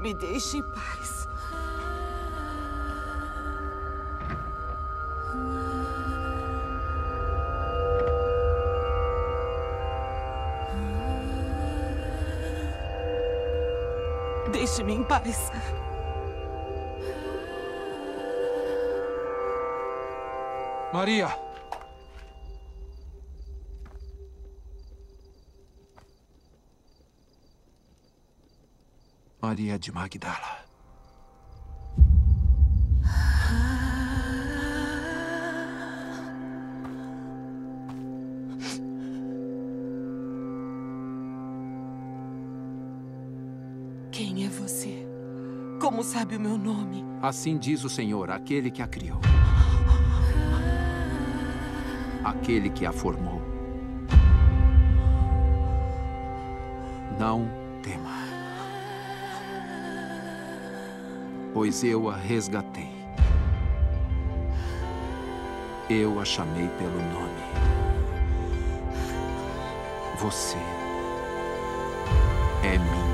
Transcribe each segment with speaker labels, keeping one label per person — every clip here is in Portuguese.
Speaker 1: Me deixe em paz. Deixe-me em paz.
Speaker 2: Maria! Maria de Magdala.
Speaker 1: Quem é você? Como sabe o meu nome?
Speaker 2: Assim diz o Senhor, aquele que a criou. Aquele que a formou. Não tema, pois eu a resgatei. Eu a chamei pelo nome. Você é minha.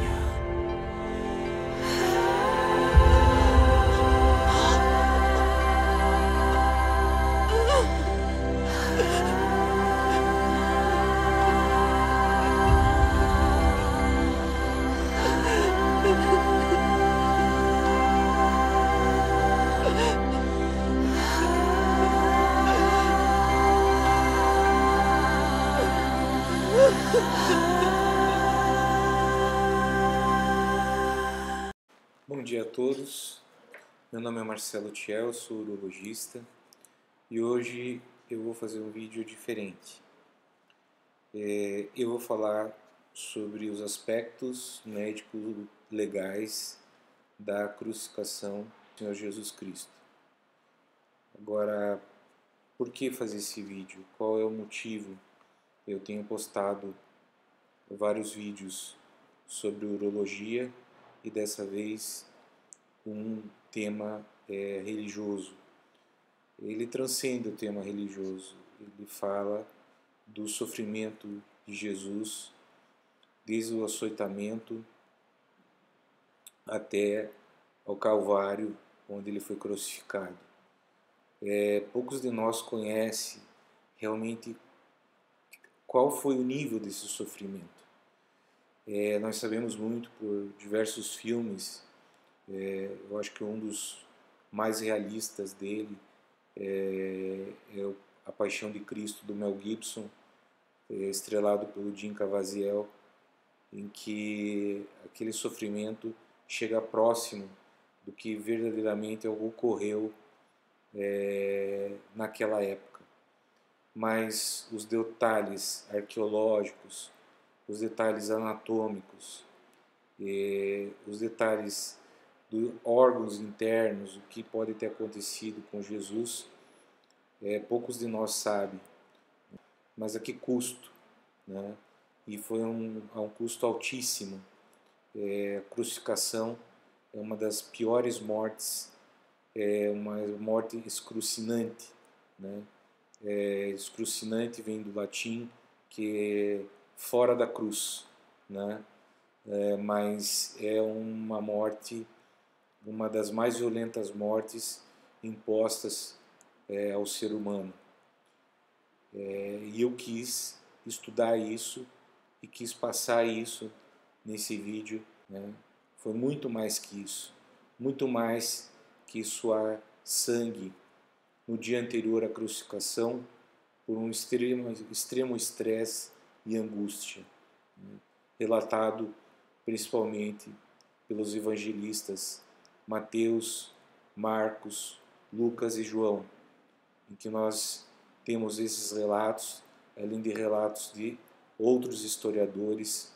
Speaker 3: Bom dia a todos, meu nome é Marcelo Thiel, sou urologista e hoje eu vou fazer um vídeo diferente. Eu vou falar sobre os aspectos médicos legais da crucificação do Senhor Jesus Cristo. Agora, por que fazer esse vídeo? Qual é o motivo? Eu tenho postado vários vídeos sobre urologia e dessa vez um tema religioso. Ele transcende o tema religioso, ele fala do sofrimento de Jesus, desde o açoitamento até ao Calvário, onde ele foi crucificado. Poucos de nós conhecem realmente qual foi o nível desse sofrimento. Nós sabemos muito por diversos filmes. Eu acho que um dos mais realistas dele é A Paixão de Cristo, do Mel Gibson, estrelado pelo Jim Caviezel, em que aquele sofrimento chega próximo do que verdadeiramente ocorreu naquela época. Mas os detalhes arqueológicos, os detalhes anatômicos, os detalhes dos órgãos internos, o que pode ter acontecido com Jesus, poucos de nós sabem. Mas a que custo? Né? E foi a um custo altíssimo. A crucificação é uma das piores mortes, uma morte excrucinante. Né? Excrucinante vem do latim, que é fora da cruz. Né? Mas é uma morte, uma das mais violentas mortes impostas ao ser humano. E eu quis estudar isso e quis passar isso nesse vídeo. Né? Foi muito mais que isso, muito mais que suar sangue no dia anterior à crucificação por um extremo estresse e angústia, né? Relatado principalmente pelos evangelistas Mateus, Marcos, Lucas e João, em que nós temos esses relatos, além de relatos de outros historiadores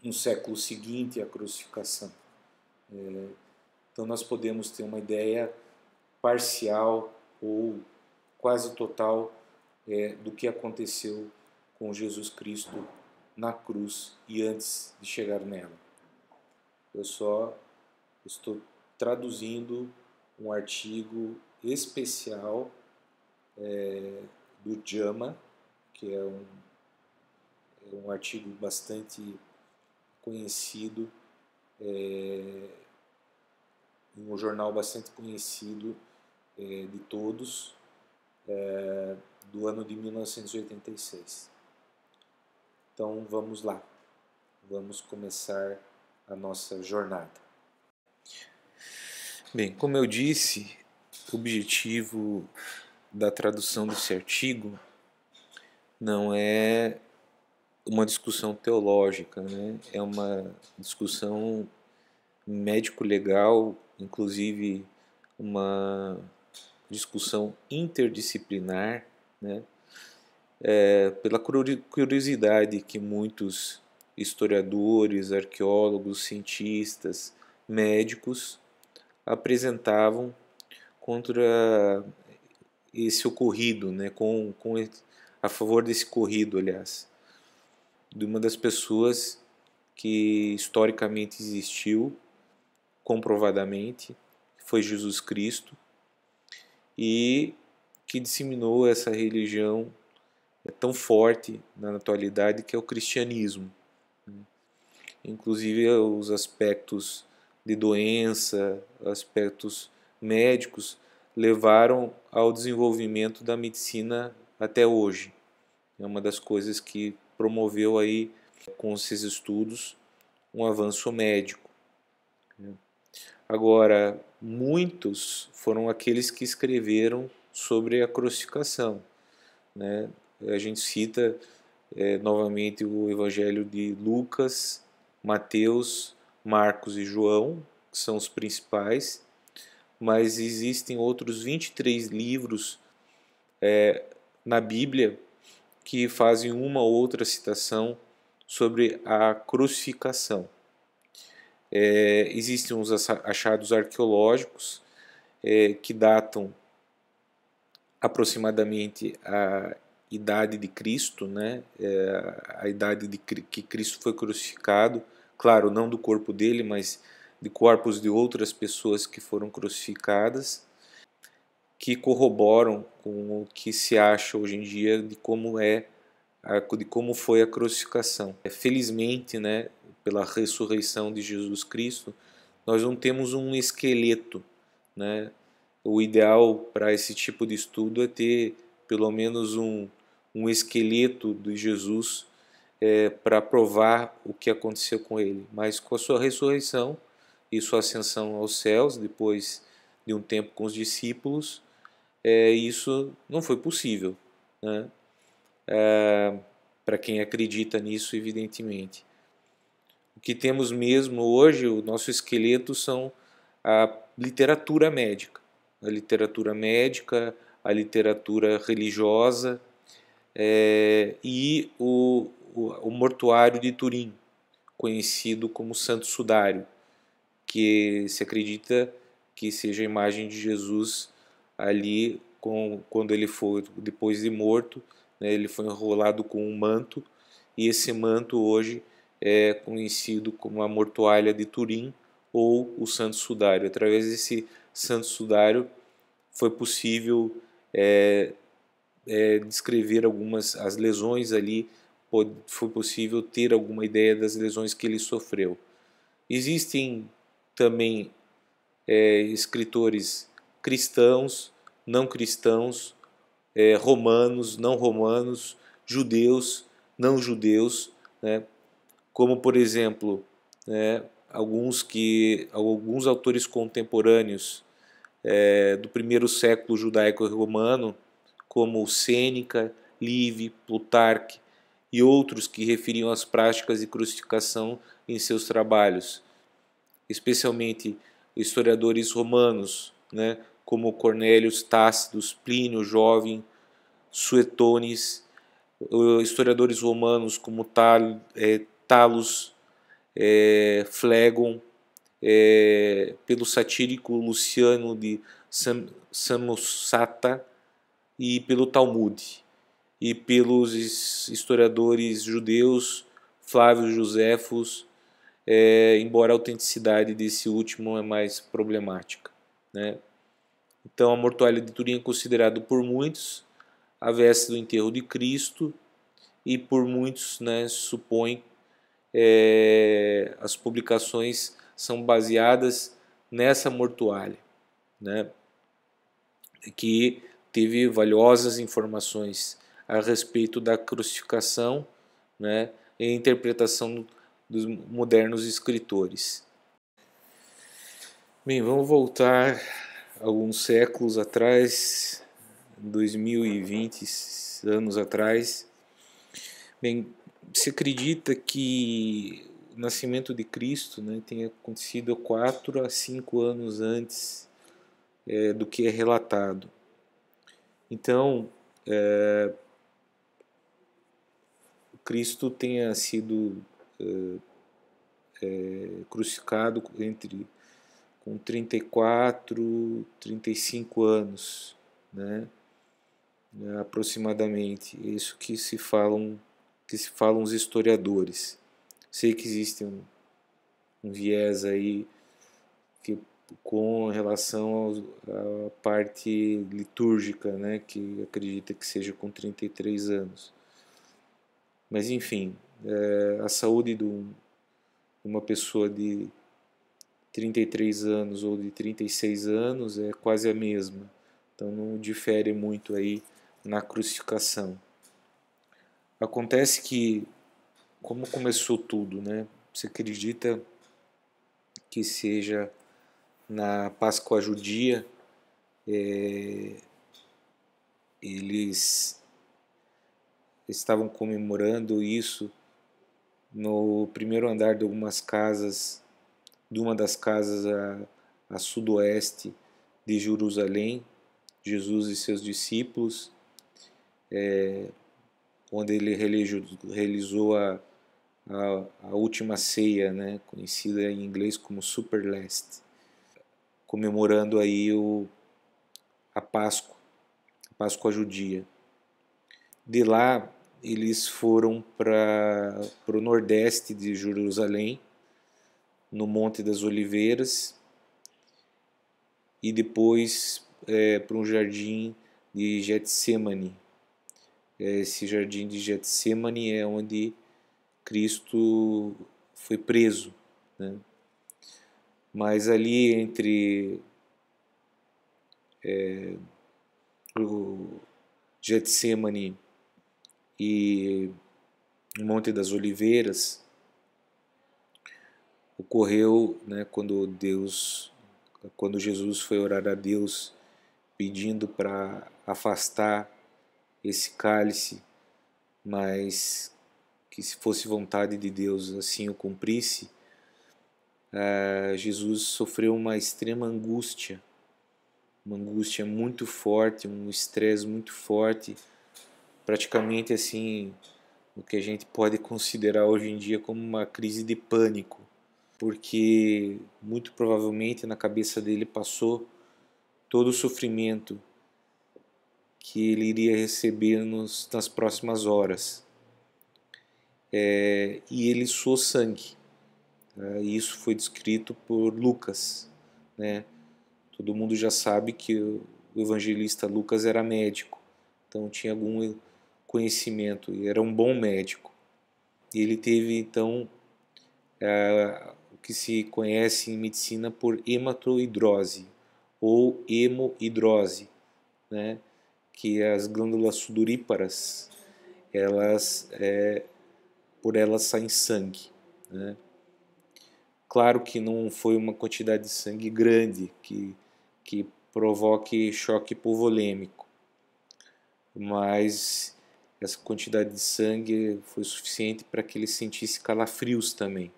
Speaker 3: no século seguinte à crucificação. Então nós podemos ter uma ideia parcial ou quase total do que aconteceu com Jesus Cristo na cruz e antes de chegar nela. Eu só estou traduzindo um artigo especial do JAMA, que é um artigo bastante conhecido em um jornal bastante conhecido de todos, do ano de 1986. Então vamos lá, vamos começar a nossa jornada. Bem, como eu disse, o objetivo da tradução desse artigo não é uma discussão teológica, né? É uma discussão médico-legal, inclusive uma discussão interdisciplinar, né? Pela curiosidade que muitos historiadores, arqueólogos, cientistas, médicos apresentavam contra esse ocorrido, né? A favor desse ocorrido, aliás, de uma das pessoas que historicamente existiu, comprovadamente, foi Jesus Cristo, e que disseminou essa religião tão forte na atualidade, que é o cristianismo. Inclusive os aspectos de doença, aspectos médicos, levaram ao desenvolvimento da medicina até hoje. É uma das coisas que promoveu aí, com esses estudos, um avanço médico. Agora, muitos foram aqueles que escreveram sobre a crucificação, né? A gente cita novamente o Evangelho de Lucas, Mateus, Marcos e João, que são os principais, mas existem outros 23 livros na Bíblia que fazem uma ou outra citação sobre a crucificação. Existem uns achados arqueológicos que datam aproximadamente a idade de Cristo, né? A idade que Cristo foi crucificado, claro, não do corpo dele, mas de corpos de outras pessoas que foram crucificadas, que corroboram com o que se acha hoje em dia de como foi a crucificação. Felizmente, né, pela ressurreição de Jesus Cristo, nós não temos um esqueleto, né? O ideal para esse tipo de estudo é ter pelo menos um esqueleto de Jesus para provar o que aconteceu com ele. Mas com a sua ressurreição e sua ascensão aos céus, depois de um tempo com os discípulos, isso não foi possível, né? Para quem acredita nisso, evidentemente. O que temos mesmo hoje, o nosso esqueleto, são a literatura médica. A literatura médica, a literatura religiosa e o mortuário de Turim, conhecido como Santo Sudário, que se acredita que seja a imagem de Jesus ali quando ele foi, depois de morto, né, ele foi enrolado com um manto, e esse manto hoje é conhecido como a mortuária de Turim ou o Santo Sudário. Através desse Santo Sudário foi possível descrever as lesões ali, foi possível ter alguma ideia das lesões que ele sofreu. Existem também escritores cristãos, não cristãos, romanos, não romanos, judeus, não judeus, né? Como por exemplo, né, alguns autores contemporâneos do primeiro século judaico-romano, como Sêneca, Livy, Plutarque e outros que referiam as práticas de crucificação em seus trabalhos, especialmente historiadores romanos, né, como Cornélios Tácitos, Plínio Jovem, Suetônis, historiadores romanos como Talos, Flegon, pelo satírico Luciano de Samosata e pelo Talmud, e pelos historiadores judeus Flávio Joséfos, embora a autenticidade desse último é mais problemática, né? Então a mortuária de Turim é considerado por muitos a veste do enterro de Cristo, e por muitos, né, supõem as publicações são baseadas nessa mortuária, né, que teve valiosas informações a respeito da crucificação, né, e a interpretação dos modernos escritores. Bem, vamos voltar alguns séculos atrás, 2020 anos atrás. Bem, se acredita que o nascimento de Cristo, né, tenha acontecido 4 a 5 anos antes do que é relatado. Então, Cristo tenha sido crucificado com 34, 35 anos, né, aproximadamente. É isso que se falam os historiadores. Sei que existe um viés aí com relação à parte litúrgica, né, que acredita que seja com 33 anos. Mas enfim, a saúde de uma pessoa de 33 anos ou de 36 anos é quase a mesma. Então não difere muito aí na crucificação. Acontece que, como começou tudo, né? Você acredita que seja na Páscoa judia, eles estavam comemorando isso no primeiro andar de algumas casas, de uma das casas a sudoeste de Jerusalém, Jesus e seus discípulos, onde ele realizou a última ceia, né, conhecida em inglês como Super Last, comemorando aí a Páscoa judia. De lá eles foram para o nordeste de Jerusalém, no Monte das Oliveiras, e depois para um jardim de Getsemane. Esse jardim de Getsemane é onde Cristo foi preso, né? Mas ali entre o Getsemane e o Monte das Oliveiras ocorreu, né, quando Jesus foi orar a Deus pedindo para afastar esse cálice, mas que, se fosse vontade de Deus assim o cumprisse, Jesus sofreu uma extrema angústia, uma angústia muito forte, um estresse muito forte, praticamente assim o que a gente pode considerar hoje em dia como uma crise de pânico, porque muito provavelmente na cabeça dele passou todo o sofrimento que ele iria receber nas próximas horas. E ele suou sangue. E isso foi descrito por Lucas, né? Todo mundo já sabe que o evangelista Lucas era médico, então tinha algum conhecimento e era um bom médico. E ele teve então o que se conhece em medicina por hematoidrose ou hemoidrose, né? Que as glândulas sudoríparas, por elas saem sangue, né? Claro que não foi uma quantidade de sangue grande que provoque choque hipovolêmico, mas essa quantidade de sangue foi suficiente para que ele sentisse calafrios também.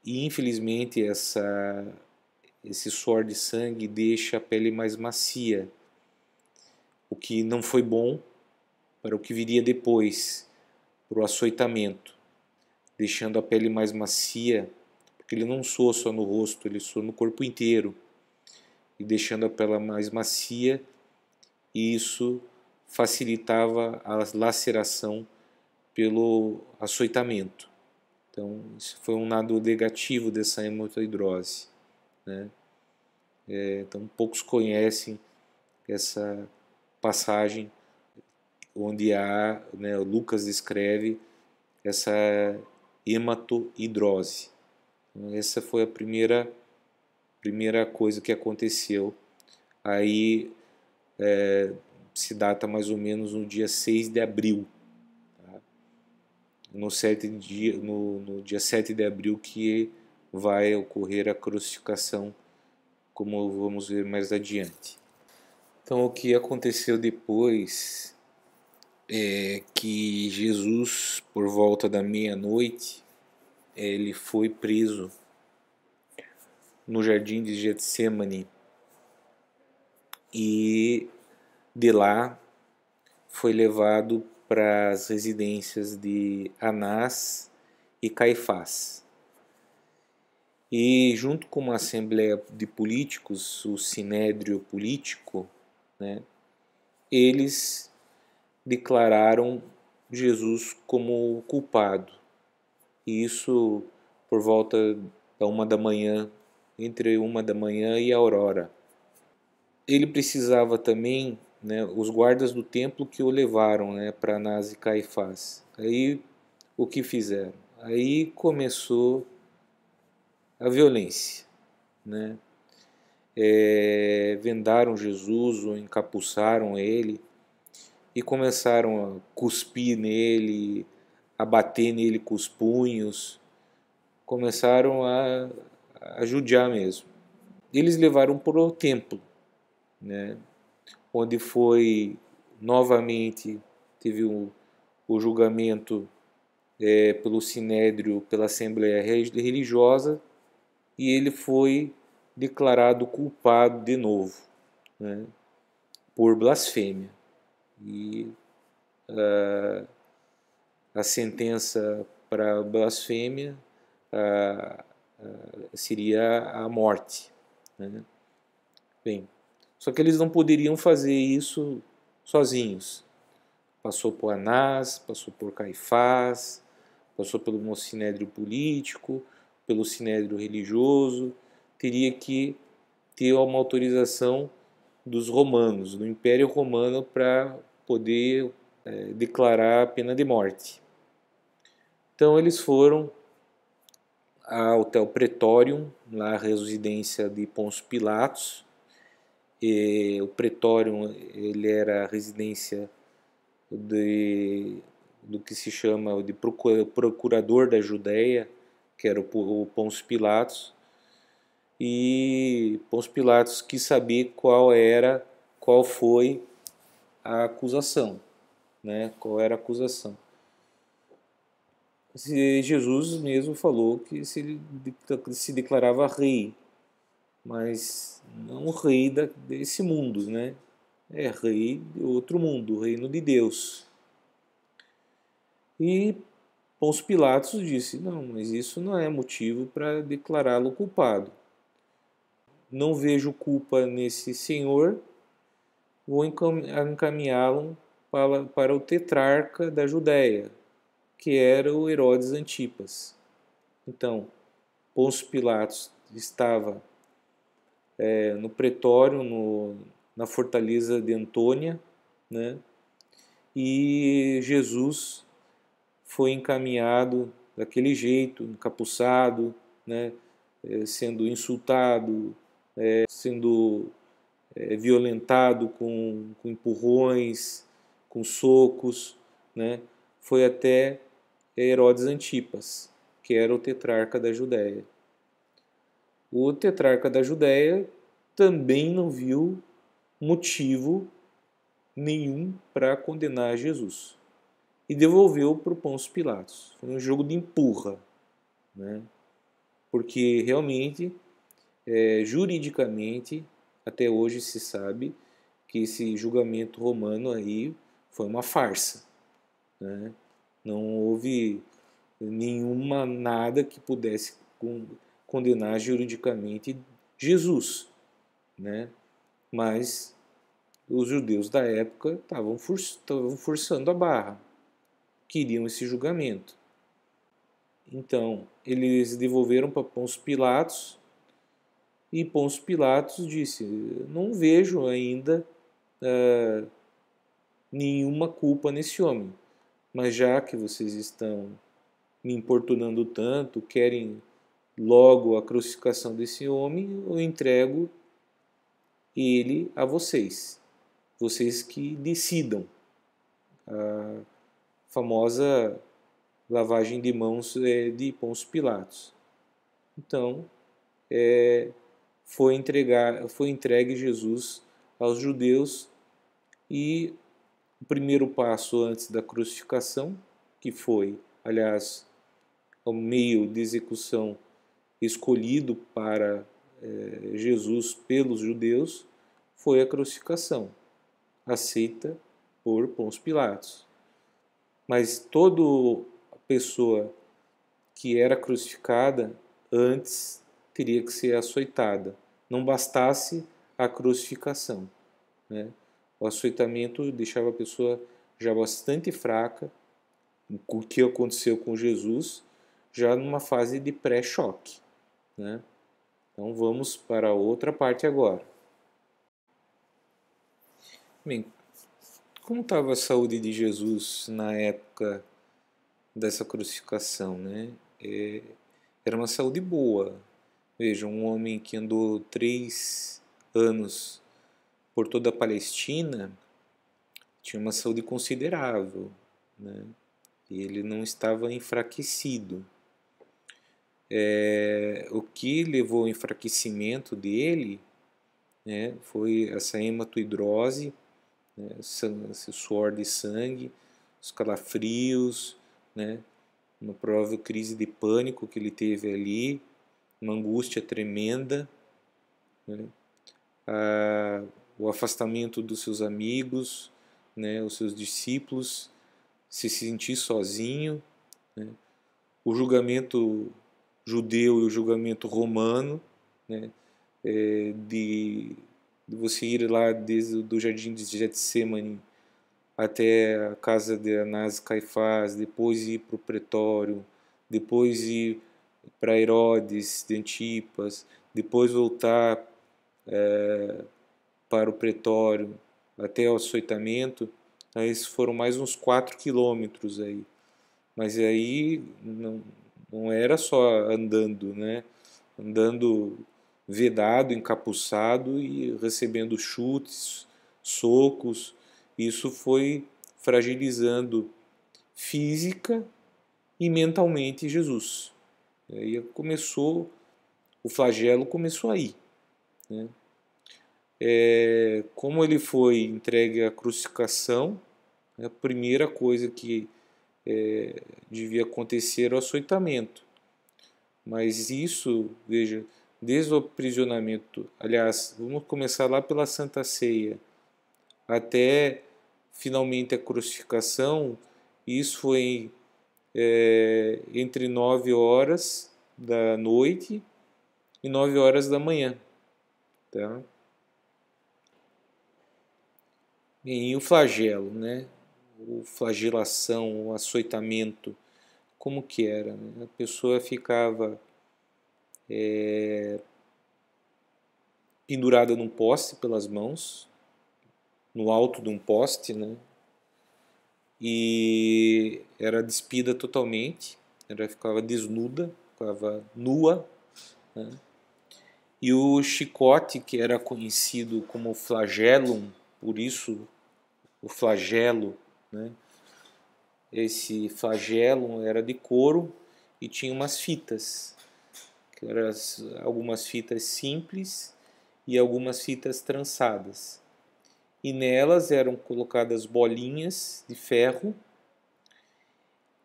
Speaker 3: E infelizmente esse suor de sangue deixa a pele mais macia, o que não foi bom para o que viria depois, para o açoitamento, deixando a pele mais macia, porque ele não soa só no rosto, ele soa no corpo inteiro, e deixando a pele mais macia, e isso facilitava a laceração pelo açoitamento. Então, isso foi um lado negativo dessa hematoidrose, né? Então, poucos conhecem essa passagem onde Lucas descreve essa hematoidrose, Essa foi a primeira coisa que aconteceu. Aí se data mais ou menos no dia 6 de abril. Tá? No dia 7 de abril que vai ocorrer a crucificação, como vamos ver mais adiante. Então, o que aconteceu depois é que Jesus, por volta da meia-noite, ele foi preso no jardim de Getsêmani e de lá foi levado para as residências de Anás e Caifás. E junto com uma assembleia de políticos, o sinédrio político, né, eles declararam Jesus como culpado. E isso por volta da 1 da manhã, entre 1 da manhã e a aurora. Ele precisava também, né, os guardas do templo que o levaram, né, para Anás e Caifás. Aí o que fizeram? Aí começou a violência, né? Vendaram Jesus, ou encapuçaram ele e começaram a cuspir nele, a bater nele com os punhos, começaram a judiar mesmo. Eles levaram para o templo, né? Onde foi novamente, teve o julgamento pelo sinédrio, pela Assembleia Religiosa, e ele foi declarado culpado de novo, né, por blasfêmia. E a sentença para blasfêmia seria a morte, né? Bem, só que eles não poderiam fazer isso sozinhos. Passou por Anás, passou por Caifás, passou pelo sinédrio político, pelo sinédrio religioso, teria que ter uma autorização dos romanos, do Império Romano, para poder declarar a pena de morte. Então eles foram ao Pretorium, lá a residência de Pôncio Pilatos. O Pretorium ele era a residência do que se chama de procurador da Judéia, que era o Pôncio Pilatos. E Pôncio Pilatos quis saber qual foi a acusação, né? Qual era a acusação? Jesus mesmo falou que se declarava rei, mas não rei desse mundo, né? É rei de outro mundo, o reino de Deus. E Pôncio Pilatos disse: não, mas isso não é motivo para declará-lo culpado. Não vejo culpa nesse senhor, vou encaminhá-lo para o tetrarca da Judéia, que era o Herodes Antipas. Então, Pôncio Pilatos estava no pretório, na fortaleza de Antônia, né? E Jesus foi encaminhado daquele jeito, encapuçado, né? Sendo insultado, sendo violentado com empurrões, com socos, né? Foi até Herodes Antipas, que era o tetrarca da Judéia. O tetrarca da Judéia também não viu motivo nenhum para condenar Jesus e devolveu para o Pôncio Pilatos. Foi um jogo de empurra, né? Porque realmente, juridicamente, até hoje se sabe que esse julgamento romano aí foi uma farsa, né? Não houve nada que pudesse condenar juridicamente Jesus, né? Mas os judeus da época estavam forçando a barra, queriam esse julgamento. Então, eles devolveram para Pôncio Pilatos, e Pôncio Pilatos disse: não vejo ainda nenhuma culpa nesse homem, mas já que vocês estão me importunando tanto, querem logo a crucificação desse homem, eu entrego ele a vocês. Vocês que decidam. A famosa lavagem de mãos de Pôncio Pilatos. Então, foi entregue Jesus aos judeus, e o primeiro passo antes da crucificação, que foi, aliás, o meio de execução escolhido para Jesus pelos judeus, foi a crucificação, aceita por Pôncio Pilatos. Mas toda pessoa que era crucificada antes teria que ser açoitada. Não bastasse a crucificação, né? O açoitamento deixava a pessoa já bastante fraca, o que aconteceu com Jesus, já numa fase de pré-choque, né? Então vamos para a outra parte agora. Bem, como estava a saúde de Jesus na época dessa crucificação, né? Era uma saúde boa. Veja, um homem que andou 3 anos por toda a Palestina tinha uma saúde considerável, né? E ele não estava enfraquecido. O que levou ao enfraquecimento dele, né, foi essa hematoidrose, né, esse suor de sangue, os calafrios, né, uma provável crise de pânico que ele teve ali, uma angústia tremenda, né, o afastamento dos seus amigos, né, os seus discípulos, se sentir sozinho, né, o julgamento judeu e o julgamento romano, né, de você ir lá desde o jardim de Getsemane até a casa de Anás e Caifás, depois ir para o pretório, depois ir para Herodes de Antipas, depois voltar para o pretório até o açoitamento. Aí foram mais uns 4 quilômetros aí. Mas aí não era só andando, né? Andando vedado, encapuçado e recebendo chutes, socos. Isso foi fragilizando física e mentalmente Jesus. E aí o flagelo começou aí, né? Como ele foi entregue à crucificação, a primeira coisa que devia acontecer era o açoitamento. Mas isso, veja, desde o aprisionamento, aliás, vamos começar lá pela Santa Ceia, até finalmente a crucificação, isso foi entre 9 horas da noite e 9 horas da manhã. Tá? E o flagelo, né? O flagelação, o açoitamento, como que era, né? A pessoa ficava pendurada num poste pelas mãos, no alto de um poste, né? E era despida totalmente, ela ficava desnuda, ficava nua, né? E o chicote, que era conhecido como flagellum, por isso o flagelo, né? Esse flagellum era de couro e tinha umas fitas, que eram algumas fitas simples e algumas fitas trançadas. E nelas eram colocadas bolinhas de ferro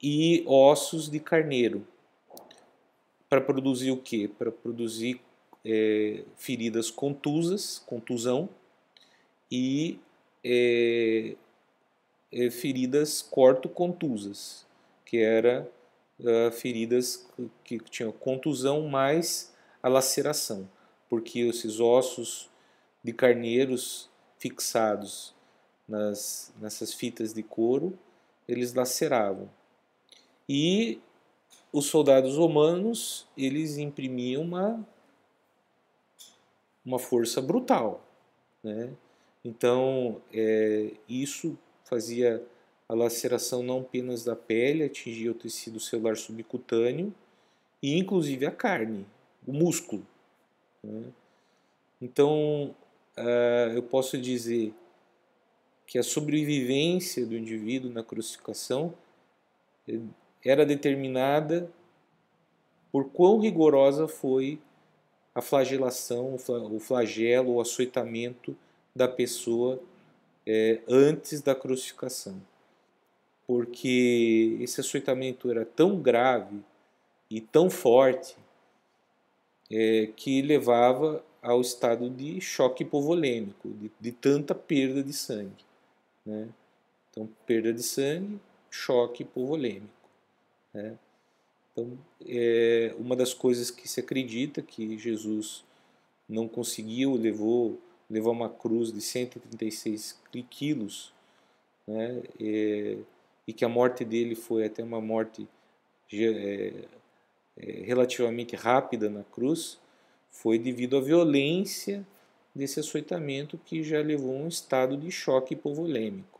Speaker 3: e ossos de carneiro. Para produzir o quê? Para produzir feridas contusão, e feridas cortocontusas, que eram feridas que tinham contusão mais a laceração, porque esses ossos de carneiros fixados nessas fitas de couro, eles laceravam. E os soldados romanos, eles imprimiam uma força brutal, né? Então, isso fazia a laceração não apenas da pele, atingia o tecido celular subcutâneo e inclusive a carne, o músculo, né? Então, eu posso dizer que a sobrevivência do indivíduo na crucificação era determinada por quão rigorosa foi a flagelação, o flagelo, o açoitamento da pessoa antes da crucificação. Porque esse açoitamento era tão grave e tão forte que levava ao estado de choque hipovolêmico, de tanta perda de sangue, né? Então, perda de sangue, choque hipovolêmico, né? Então, uma das coisas que se acredita que Jesus não conseguiu, levou uma cruz de 136 quilos, né? E que a morte dele foi até uma morte relativamente rápida na cruz, foi devido à violência desse açoitamento que já levou a um estado de choque hipovolêmico,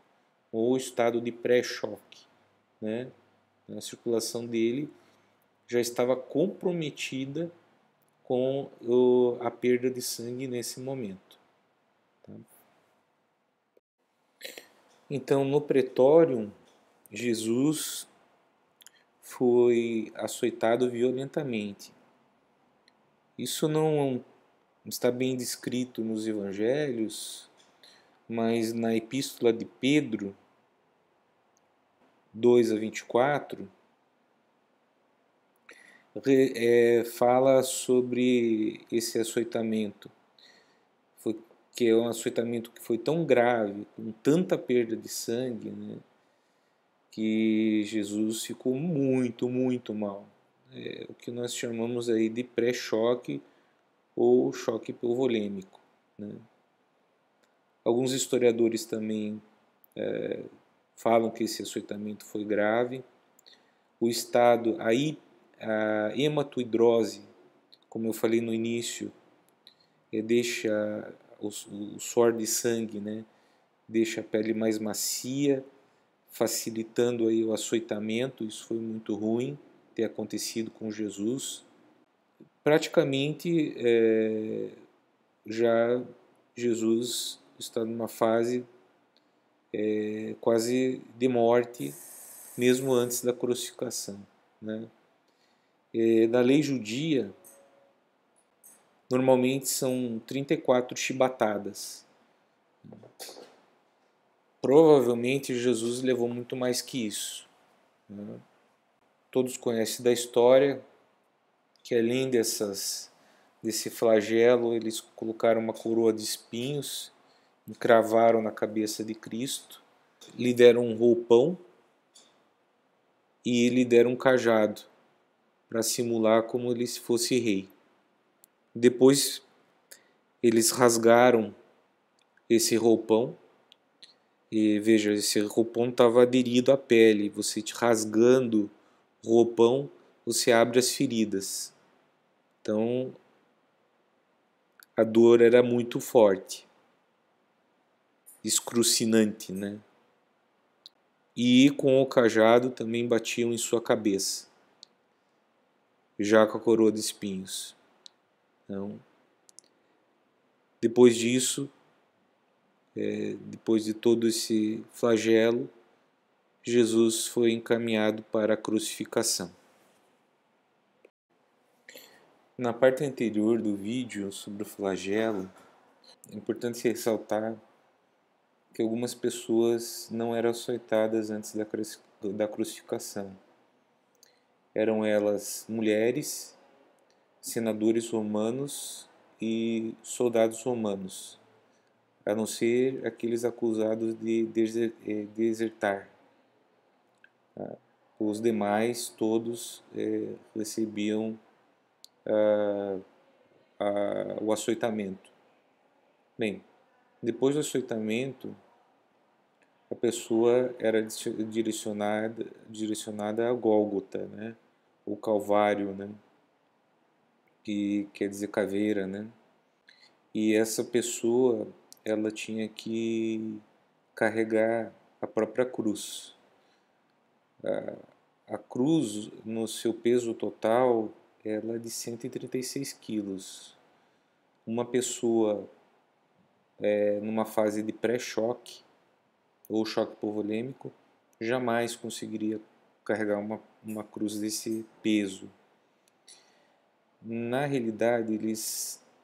Speaker 3: ou estado de pré-choque, né? A circulação dele já estava comprometida com a perda de sangue nesse momento. Tá? Então, no pretório, Jesus foi açoitado violentamente. Isso não está bem descrito nos evangelhos, mas na epístola de Pedro 2:24, fala sobre esse açoitamento, que é um açoitamento que foi tão grave, com tanta perda de sangue, né, que Jesus ficou muito, muito mal. O que nós chamamos aí de pré-choque ou choque hipovolêmico, né? Alguns historiadores também falam que esse açoitamento foi grave. O estado, a hematoidrose, como eu falei no início, deixa o suor de sangue, né, deixa a pele mais macia, facilitando aí o açoitamento. Isso foi muito ruim ter acontecido com Jesus. Praticamente já Jesus está numa fase quase de morte, mesmo antes da crucificação, né? Na lei judia, normalmente são 34 chibatadas. Provavelmente Jesus levou muito mais que isso, né? Todos conhecem da história que, além desse flagelo, eles colocaram uma coroa de espinhos, encravaram na cabeça de Cristo, lhe deram um roupão e lhe deram um cajado para simular como ele fosse rei. Depois eles rasgaram esse roupão e veja, esse roupão estava aderido à pele. Você rasgando o roupão, você abre as feridas. Então a dor era muito forte, excrucinante, né? E com o cajado também batiam em sua cabeça, já com a coroa de espinhos. Então, depois disso, depois de todo esse flagelo, Jesus foi encaminhado para a crucificação. Na parte anterior do vídeo sobre o flagelo, é importante ressaltar que algumas pessoas não eram açoitadas antes da crucificação. Eram elas mulheres, senadores romanos e soldados romanos, a não ser aqueles acusados de desertar. Os demais, todos, recebiam o açoitamento. Bem, depois do açoitamento, a pessoa era direcionada a Gólgota, né? O Calvário, né? Que quer dizer caveira, né? E essa pessoa, ela tinha que carregar a própria cruz. A cruz, no seu peso total, ela é de 136 quilos. Uma pessoa numa fase de pré-choque ou choque hipovolêmico jamais conseguiria carregar uma cruz desse peso. Na realidade,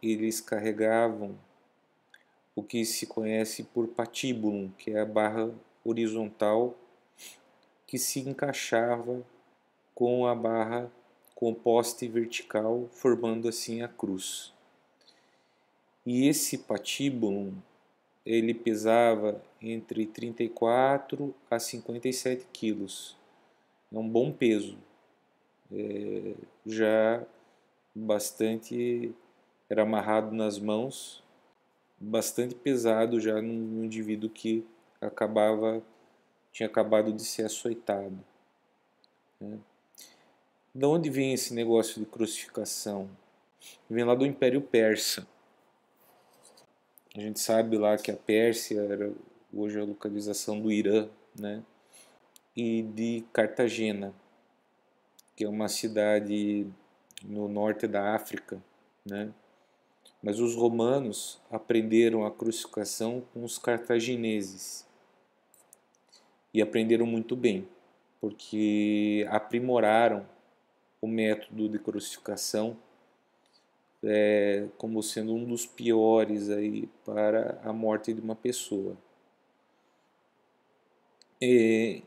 Speaker 3: eles carregavam o que se conhece por patíbulum, que é a barra horizontal que se encaixava com a barra com o poste vertical, formando assim a cruz. E esse patíbulum, ele pesava entre 34 a 57 quilos. É um bom peso. Já bastante, era amarrado nas mãos, bastante pesado já num indivíduo que tinha acabado de ser açoitado. De onde vem esse negócio de crucificação? Vem lá do Império Persa. A gente sabe lá que a Pérsia era hoje a localização do Irã, né? E de Cartagena, que é uma cidade no norte da África, né? Mas os romanos aprenderam a crucificação com os cartagineses e aprenderam muito bem, porque aprimoraram o método de crucificação como sendo um dos piores aí para a morte de uma pessoa.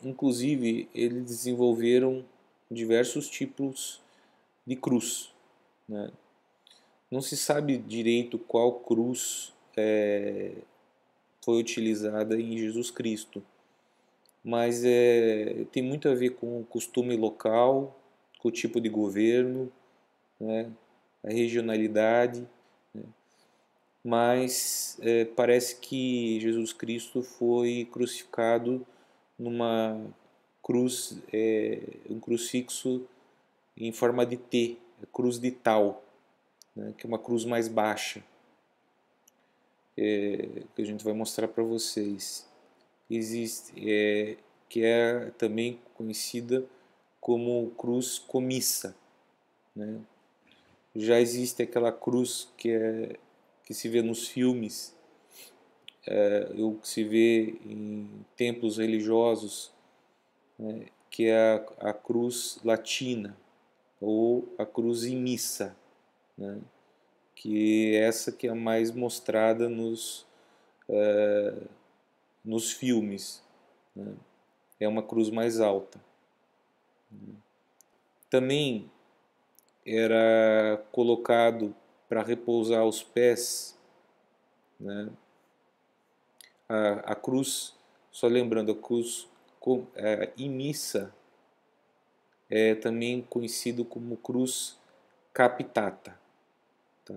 Speaker 3: Inclusive, eles desenvolveram diversos tipos de cruz, né? Não se sabe direito qual cruz foi utilizada em Jesus Cristo, mas tem muito a ver com o costume local, com o tipo de governo, né, a regionalidade, né? Mas parece que Jesus Cristo foi crucificado numa cruz, um crucifixo em forma de T, a cruz de Tal, né, que é uma cruz mais baixa, que a gente vai mostrar para vocês. Existe, que é também conhecida como cruz comissa, né? Já existe aquela cruz que se vê nos filmes, ou que se vê em templos religiosos, né, que é a cruz latina ou a cruz em missa, né? Que é essa que é a mais mostrada nos filmes, né? É uma cruz mais alta. Também era colocado para repousar os pés, né? A cruz, só lembrando, a cruz em missa é também conhecido como cruz capitata, tá?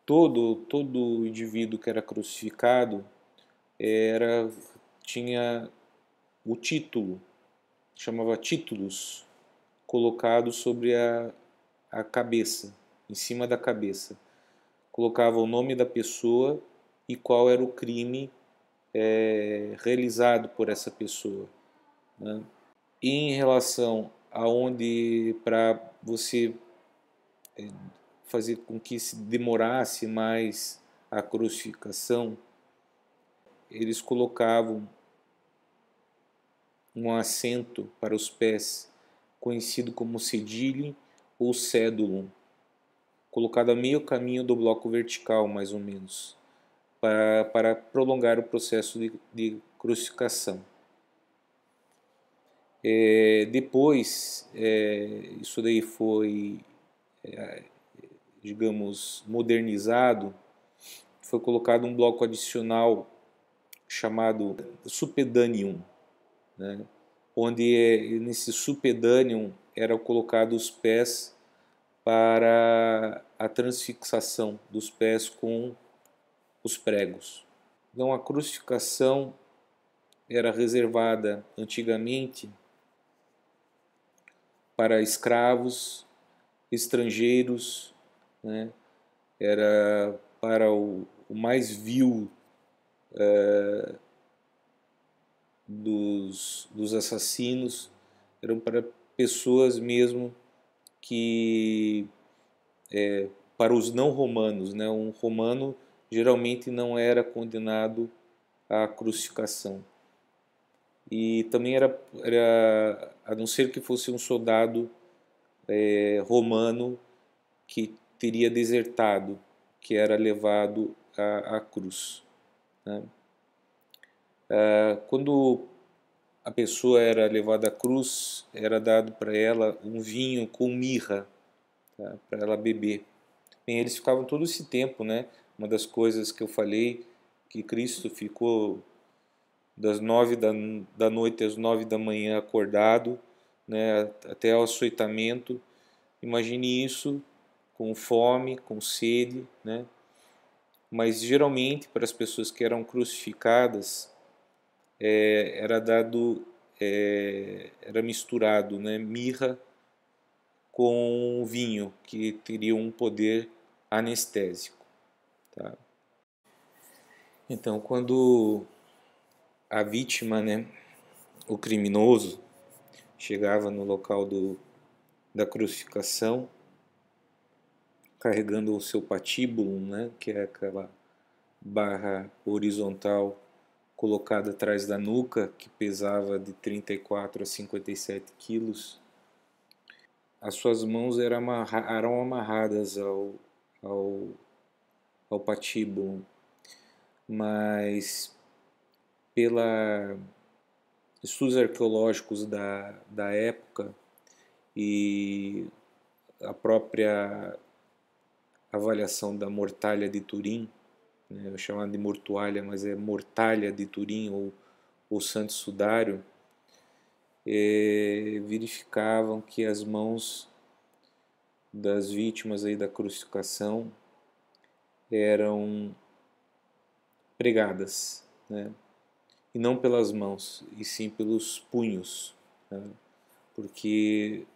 Speaker 3: Todo indivíduo que era crucificado tinha o título, chamava títulos, colocado sobre a cabeça, em cima da cabeça. Colocava o nome da pessoa e qual era o crime realizado por essa pessoa, né? E em relação aonde, para você fazer com que se demorasse mais a crucificação, eles colocavam um assento para os pés, conhecido como cedile ou cédulum, colocado a meio caminho do bloco vertical, mais ou menos, para prolongar o processo de crucificação. Depois, isso daí foi, digamos, modernizado, foi colocado um bloco adicional chamado supedanium, né? Onde nesse supedanium eram colocados os pés para a transfixação dos pés com os pregos. Então a crucificação era reservada antigamente para escravos, estrangeiros, né? Era para o mais vil dos assassinos, eram para pessoas mesmo que para os não romanos, né, um romano geralmente não era condenado à crucificação. E também era a não ser que fosse um soldado romano que teria desertado, que era levado à cruz, né? Quando a pessoa era levada à cruz, era dado para ela um vinho com mirra, tá? Para ela beber. Bem, eles ficavam todo esse tempo, né? Uma das coisas que eu falei, que Cristo ficou das 9 da noite às 9 da manhã acordado, né? Até o açoitamento. Imagine isso com fome, com sede, né? Mas geralmente para as pessoas que eram crucificadas era misturado, né, mirra com vinho, que teria um poder anestésico, tá? Então, quando a vítima, né, o criminoso, chegava no local da crucificação, carregando o seu patíbulo, né, que é aquela barra horizontal colocada atrás da nuca, que pesava de 34 a 57 quilos, as suas mãos eram amarradas ao patíbulo, mas pela estudos arqueológicos da época e a própria avaliação da mortalha de Turim, né, eu chamo de mortuália, mas é mortalha de Turim ou santo sudário, verificavam que as mãos das vítimas aí da crucificação eram pregadas, né? E não pelas mãos, e sim pelos punhos, né? Porque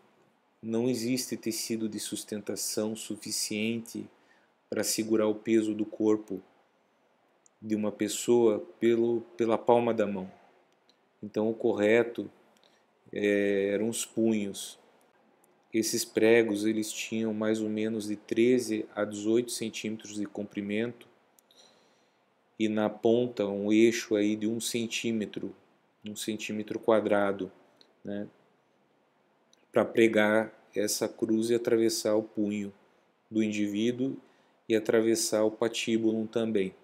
Speaker 3: não existe tecido de sustentação suficiente para segurar o peso do corpo de uma pessoa pela palma da mão. Então o correto eram os punhos. Esses pregos eles tinham mais ou menos de 13 a 18 centímetros de comprimento e na ponta um eixo aí de 1 centímetro quadrado, né, para pregar essa cruz e atravessar o punho do indivíduo e atravessar o patíbulo também.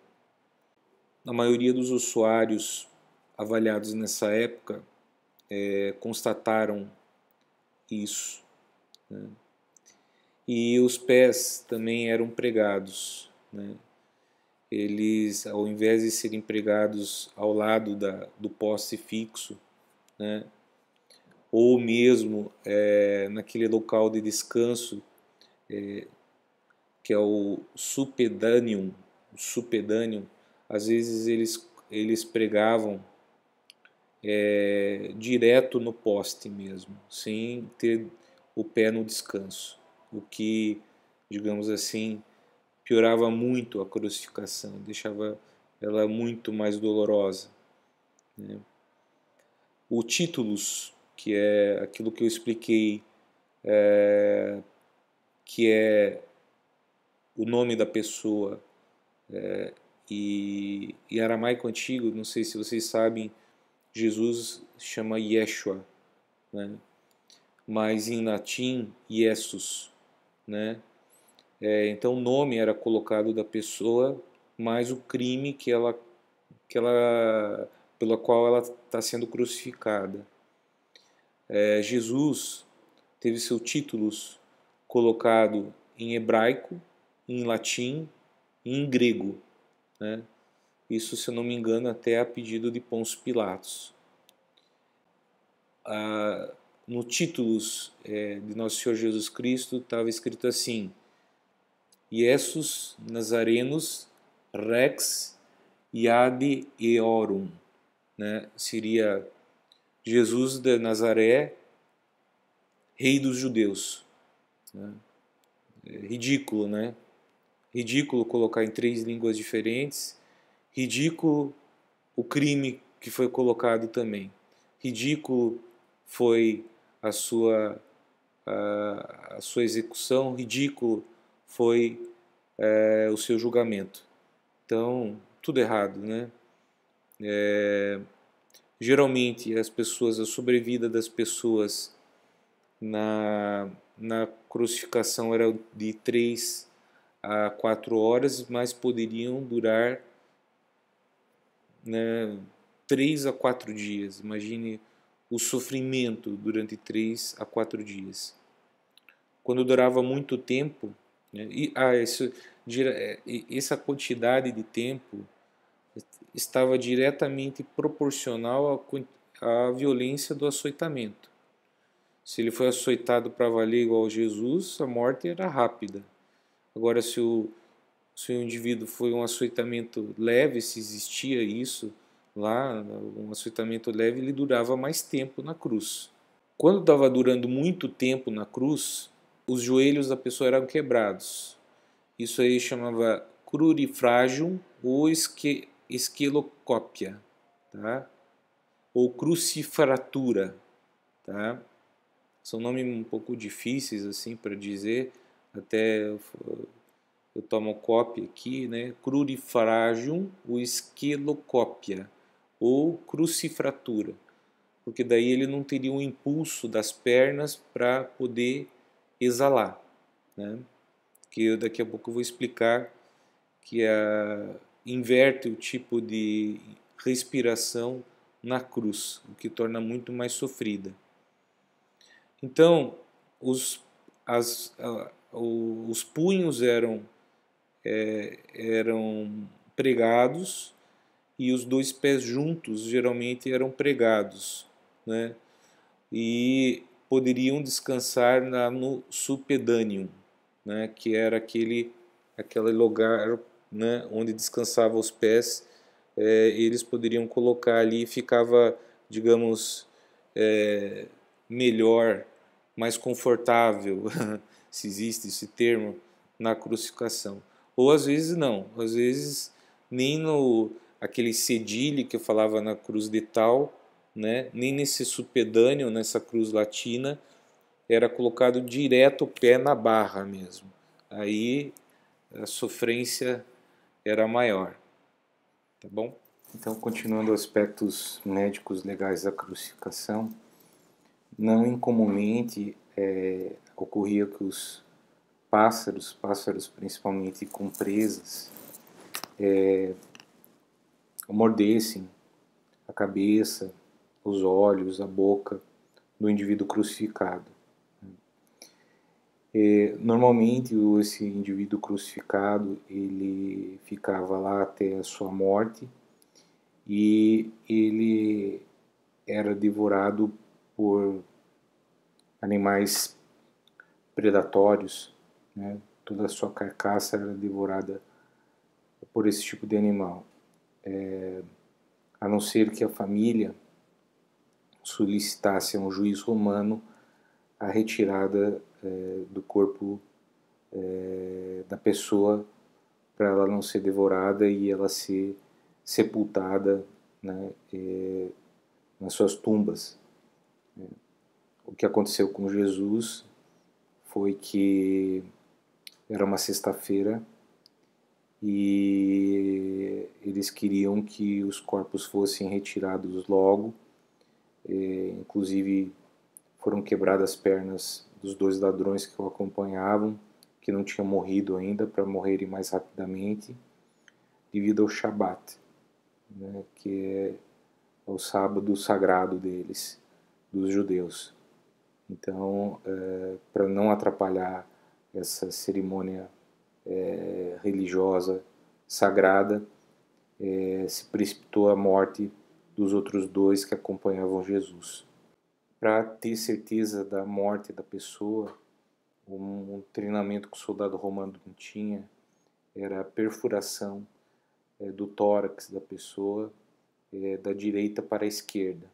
Speaker 3: A maioria dos usuários avaliados nessa época constataram isso, né? E os pés também eram pregados, né? Eles, ao invés de serem pregados ao lado do poste fixo, né, ou mesmo naquele local de descanso que é o supedâneum, às vezes eles pregavam direto no poste mesmo, sem ter o pé no descanso, o que, digamos assim, piorava muito a crucificação, deixava ela muito mais dolorosa, né? O títulos, que é aquilo que eu expliquei, que é o nome da pessoa, e em aramaico antigo, não sei se vocês sabem, Jesus chama Yeshua, né? Mas em latim, Jesus, né? Então o nome era colocado da pessoa, mais o crime pela qual ela está sendo crucificada. Jesus teve seus títulos colocado em hebraico, em latim e em grego, né? Isso, se eu não me engano, até a pedido de Pôncio Pilatos. No títulos de Nosso Senhor Jesus Cristo estava escrito assim: Iesus Nazarenus Rex Iade Eorum, né? Seria Jesus de Nazaré, Rei dos Judeus, né? Ridículo, né? Ridículo colocar em 3 línguas diferentes. Ridículo o crime que foi colocado também. Ridículo foi a sua a sua execução, ridículo foi o seu julgamento. Então, tudo errado, né? Geralmente a sobrevida das pessoas na crucificação era de 3 a 4 horas, mas poderiam durar, né, 3 a 4 dias. Imagine o sofrimento durante 3 a 4 dias. Quando durava muito tempo, né, essa quantidade de tempo estava diretamente proporcional à violência do açoitamento. Se ele foi açoitado para valer igual a Jesus, a morte era rápida. Agora, se o indivíduo foi um açoitamento leve, se existia isso lá, um açoitamento leve, ele durava mais tempo na cruz. Quando estava durando muito tempo na cruz, os joelhos da pessoa eram quebrados. Isso aí chamava crurifragium ou esquilocópia, tá? Ou crucifratura, tá? São nomes um pouco difíceis assim para dizer, até eu tomo cópia aqui, né? Crurifragium ou esquilocópia ou crucifratura, porque daí ele não teria um impulso das pernas para poder exalar, né? Que daqui a pouco eu vou explicar que inverte o tipo de respiração na cruz, o que torna muito mais sofrida. Então, os punhos eram pregados e os 2 pés juntos geralmente eram pregados, né? E poderiam descansar no supedâneum, né? Que era aquele lugar, né, onde descansavam os pés. Eles poderiam colocar ali e ficava, digamos, melhor, mais confortável, se existe esse termo, na crucificação. Ou às vezes não, às vezes nem no aquele cedilho que eu falava na cruz de tal, né, nem nesse supedâneo, nessa cruz latina, era colocado direto o pé na barra mesmo. Aí a sofrência era maior, tá bom? Então, continuando aspectos médicos legais da crucificação, não incomumente ocorria que os pássaros principalmente com presas, mordessem a cabeça, os olhos, a boca do indivíduo crucificado. Normalmente esse indivíduo crucificado ele ficava lá até a sua morte e ele era devorado por animais predatórios, né? Toda a sua carcaça era devorada por esse tipo de animal, a não ser que a família solicitasse a um juiz romano a retirada do corpo da pessoa para ela não ser devorada e ela ser sepultada, né, nas suas tumbas. O que aconteceu com Jesus foi que era uma sexta-feira e eles queriam que os corpos fossem retirados logo, inclusive foram quebradas as pernas dos 2 ladrões que o acompanhavam, que não tinham morrido ainda, para morrerem mais rapidamente, devido ao Shabat, né, que é o sábado sagrado deles, dos judeus. Então, para não atrapalhar essa cerimônia religiosa sagrada, se precipitou a morte dos outros 2 que acompanhavam Jesus. Para ter certeza da morte da pessoa, um treinamento que o soldado romano não tinha era a perfuração do tórax da pessoa, da direita para a esquerda,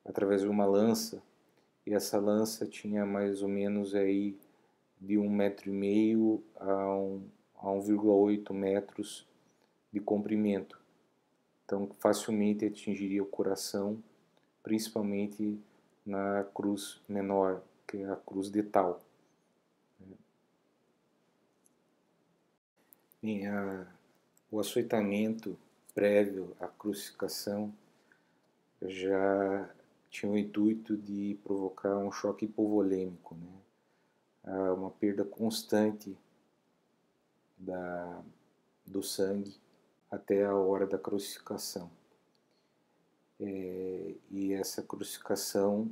Speaker 3: através de uma lança, e essa lança tinha mais ou menos aí de 1,5 metro a 1,8 metros de comprimento. Então facilmente atingiria o coração, principalmente na cruz menor, que é a cruz de tal. Bem, o açoitamento prévio à crucificação já tinha o intuito de provocar um choque hipovolêmico, né? Uma perda constante do sangue até a hora da crucificação. E essa crucificação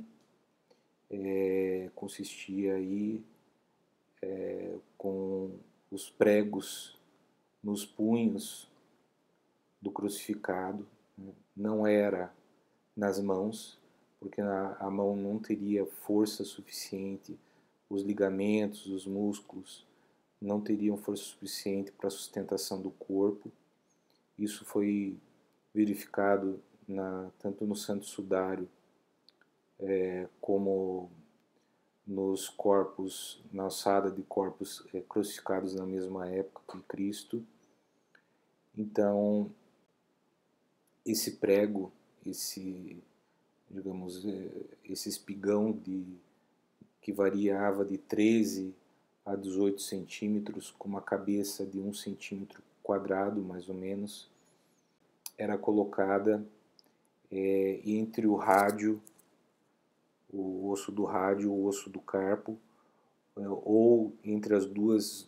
Speaker 3: consistia aí com os pregos nos punhos do crucificado, né? Não era nas mãos, porque a mão não teria força suficiente, os ligamentos, os músculos não teriam força suficiente para a sustentação do corpo. Isso foi verificado tanto no Santo Sudário como nos corpos, na alçada de corpos crucificados na mesma época que Cristo. Então, esse prego, esse espigão que variava de 13 a 18 centímetros, com uma cabeça de 1 centímetro quadrado, mais ou menos, era colocada entre o rádio, o osso do rádio, o osso do carpo, ou entre as duas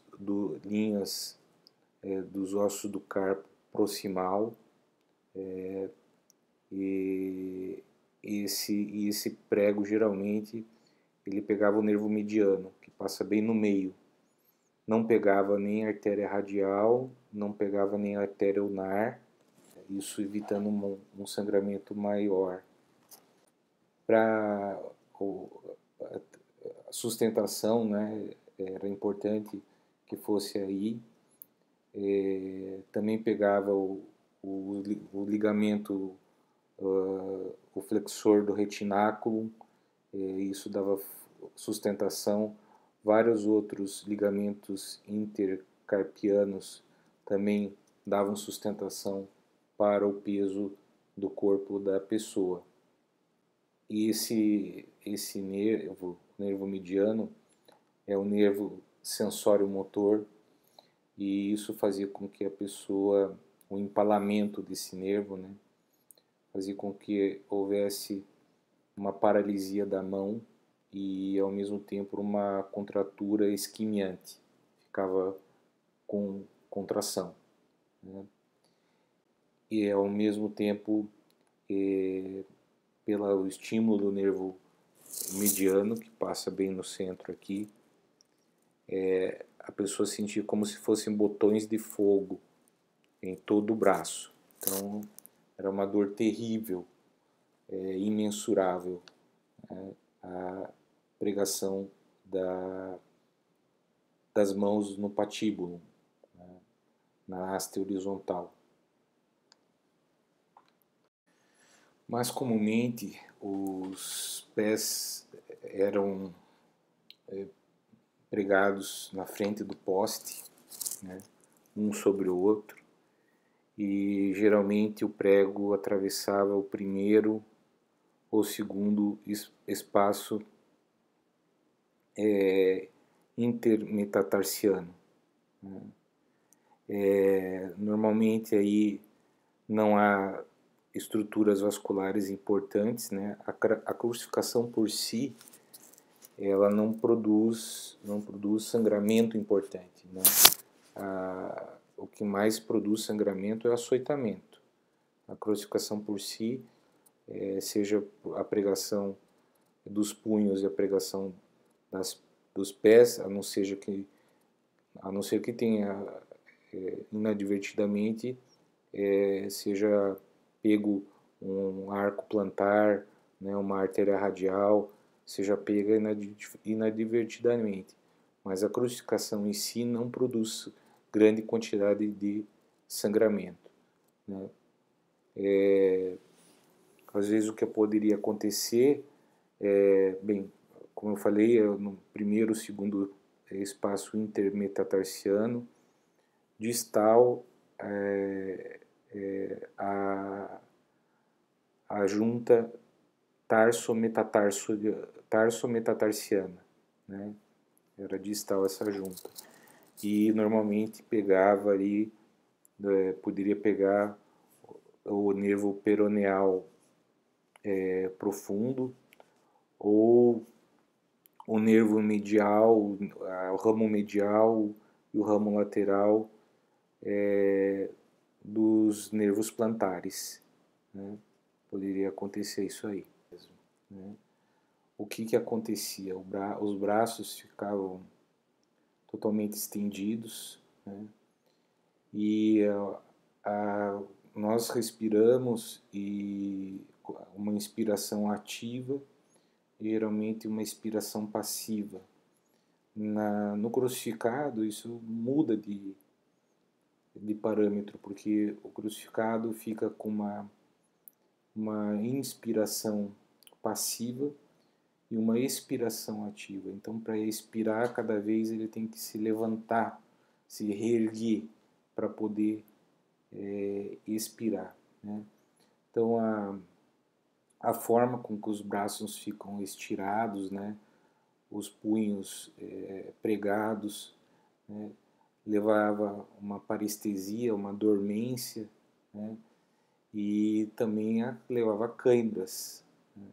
Speaker 3: linhas dos ossos do carpo proximal, e esse prego geralmente ele pegava o nervo mediano, que passa bem no meio. Não pegava nem a artéria radial, não pegava nem a artéria ulnar, isso evitando um sangramento maior. Para a sustentação, né, era importante que fosse aí. Também pegava o ligamento, o flexor do retináculo, isso dava sustentação. Vários outros ligamentos intercarpianos também davam sustentação para o peso do corpo da pessoa. E esse nervo mediano, é o nervo sensório-motor, e isso fazia com que a pessoa, o empalamento desse nervo, né, fazia com que houvesse uma paralisia da mão e ao mesmo tempo uma contratura isquemiante, ficava com contração, né? E ao mesmo tempo, pelo estímulo do nervo mediano, que passa bem no centro aqui, a pessoa sentia como se fossem botões de fogo em todo o braço. Então era uma dor terrível, imensurável, a pregação das mãos no patíbulo, né, na haste horizontal. Mais comumente, os pés eram pregados na frente do poste, né, um sobre o outro, e geralmente o prego atravessava o primeiro ou segundo espaço intermetatarsiano, né. Normalmente aí não há estruturas vasculares importantes, né? A crucificação por si, ela não produz sangramento importante, né? O que mais produz sangramento é o açoitamento. A crucificação por si, seja a pregação dos punhos e a pregação dos pés, a não ser que tenha inadvertidamente seja pego um arco plantar, né, uma artéria radial, seja pega inadvertidamente. Mas a crucificação em si não produz grande quantidade de sangramento, né. Às vezes o que poderia acontecer, bem, como eu falei, no primeiro, segundo espaço intermetatarsiano, distal, a junta tarsometatarsiana, né? Era distal essa junta. E normalmente pegava ali, poderia pegar o nervo peroneal profundo, ou o nervo medial, o ramo medial e o ramo lateral dos nervos plantares, né? Poderia acontecer isso aí, né? O que acontecia? Os braços ficavam totalmente estendidos, né? E nós respiramos e uma inspiração ativa e geralmente uma expiração passiva. No crucificado isso muda de parâmetro, porque o crucificado fica com uma inspiração passiva e uma expiração ativa. Então, para expirar, cada vez ele tem que se levantar, se reerguer para poder expirar, né? Então, a forma com que os braços ficam estirados, né? Os punhos pregados, né? Levava uma parestesia, uma dormência, né? E também levava cãibras, né?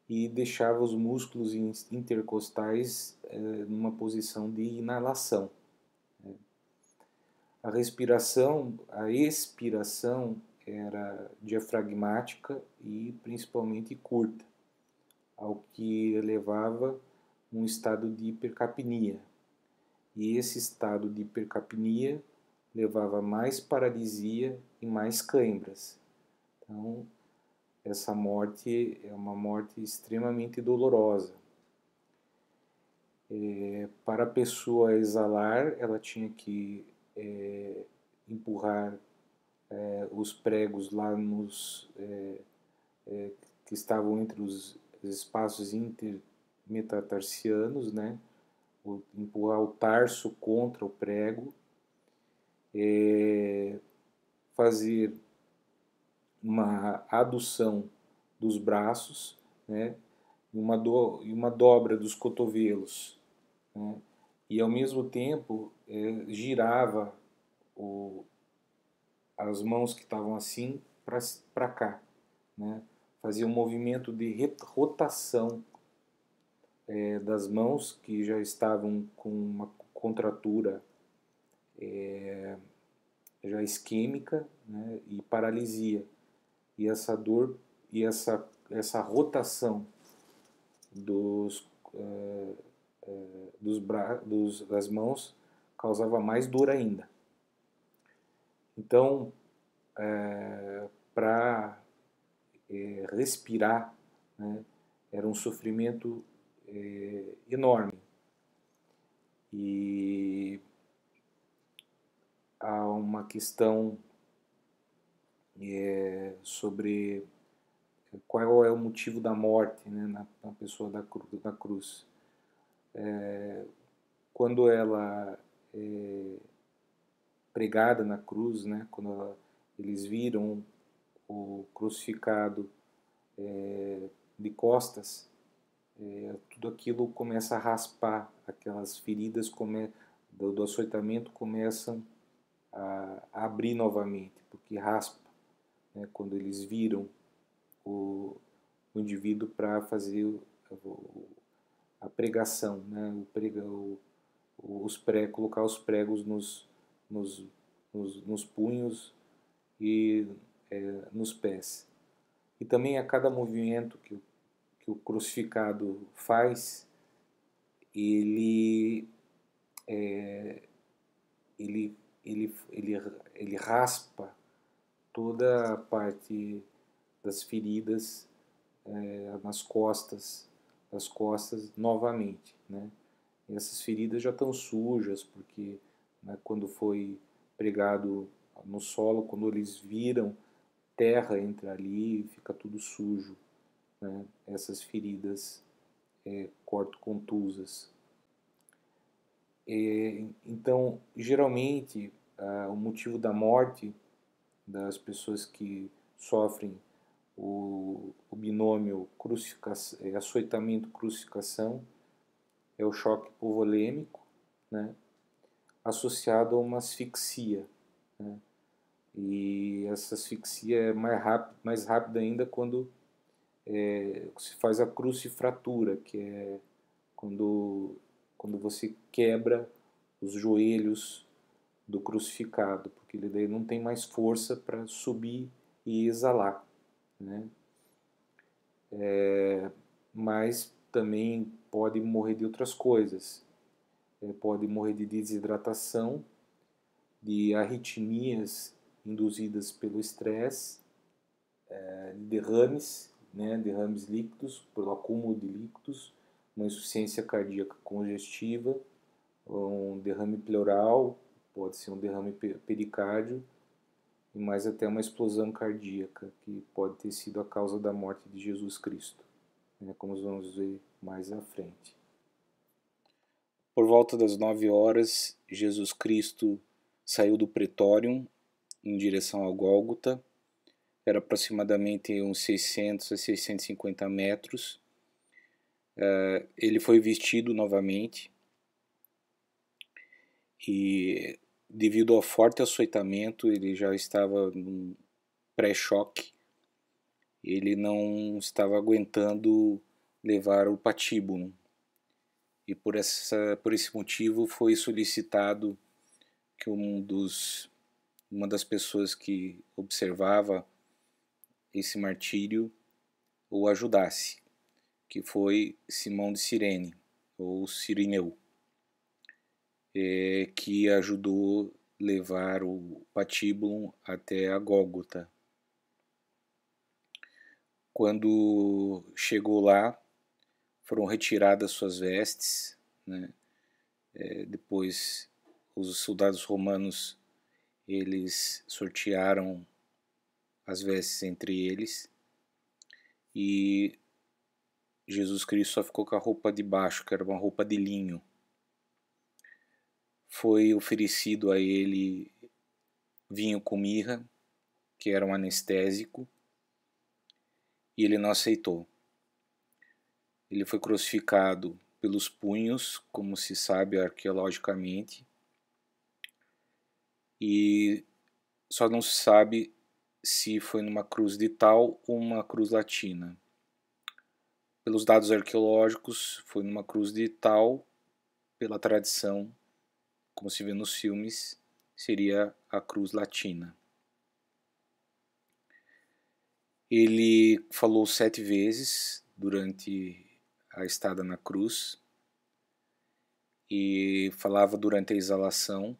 Speaker 3: E deixava os músculos intercostais numa posição de inalação, né? A respiração, a expiração era diafragmática e principalmente curta, ao que levava um estado de hipercapnia. E esse estado de hipercapnia levava mais paralisia e mais cãibras. Então, essa morte é uma morte extremamente dolorosa. Para a pessoa exalar, ela tinha que empurrar os pregos lá que estavam entre os espaços intermetatarsianos, né? Empurrar o tarso contra o prego, fazer uma adução dos braços, né? E uma dobra dos cotovelos, né? E ao mesmo tempo girava as mãos que estavam assim para cá, né? Fazia um movimento de rotação das mãos que já estavam com uma contratura já isquêmica, né? E paralisia. E essa dor e essa rotação das mãos causava mais dor ainda. Então, para respirar, né, era um sofrimento enorme. E há uma questão sobre qual é o motivo da morte, né, na pessoa da cruz. Quando ela pregada na cruz, né, quando eles viram o crucificado de costas, tudo aquilo começa a raspar, aquelas feridas do açoitamento começam a abrir novamente, porque raspa, né, quando eles viram o indivíduo para fazer a pregação, né, colocar os pregos nos punhos e nos pés. E também a cada movimento que o crucificado faz, ele raspa toda a parte das feridas das costas novamente, né? E essas feridas já estão sujas, porque, né, quando foi pregado no solo, quando eles viram terra entrar ali, fica tudo sujo, né? Essas feridas corto-contusas. Então, geralmente, o motivo da morte das pessoas que sofrem o binômio açoitamento-crucificação é o choque hipovolêmico, né, associado a uma asfixia, né, e essa asfixia é mais rápida ainda quando se faz a crucifratura, que é quando você quebra os joelhos do crucificado, porque ele daí não tem mais força para subir e exalar, né? Mas também pode morrer de outras coisas. Pode morrer de desidratação, de arritmias induzidas pelo estresse, de derrames, né, derrames líquidos, pelo acúmulo de líquidos, uma insuficiência cardíaca congestiva, um derrame pleural, pode ser um derrame pericárdio, e mais até uma explosão cardíaca, que pode ter sido a causa da morte de Jesus Cristo, né, como vamos ver mais à frente. Por volta das 9 horas, Jesus Cristo saiu do pretório em direção ao Gólgota. Era aproximadamente uns 600 a 650 metros. Ele foi vestido novamente e, devido ao forte açoitamento, ele já estava num pré-choque. Ele não estava aguentando levar o patíbulo. E por esse motivo foi solicitado que uma das pessoas que observava esse martírio o ajudasse, que foi Simão de Cirene, ou Cirineu, que ajudou levar o patíbulo até a Gólgota. Quando chegou lá, foram retiradas suas vestes, né? Depois os soldados romanos eles sortearam as vestes entre eles e Jesus Cristo só ficou com a roupa de baixo, que era uma roupa de linho. Foi oferecido a ele vinho com mirra, que era um anestésico, e ele não aceitou. Ele foi crucificado pelos punhos, como se sabe arqueologicamente, e só não se sabe se foi numa cruz de tal ou uma cruz latina. Pelos dados arqueológicos, foi numa cruz de tal, pela tradição, como se vê nos filmes, seria a cruz latina. Ele falou 7 vezes durante a estada na cruz e falava durante a exalação,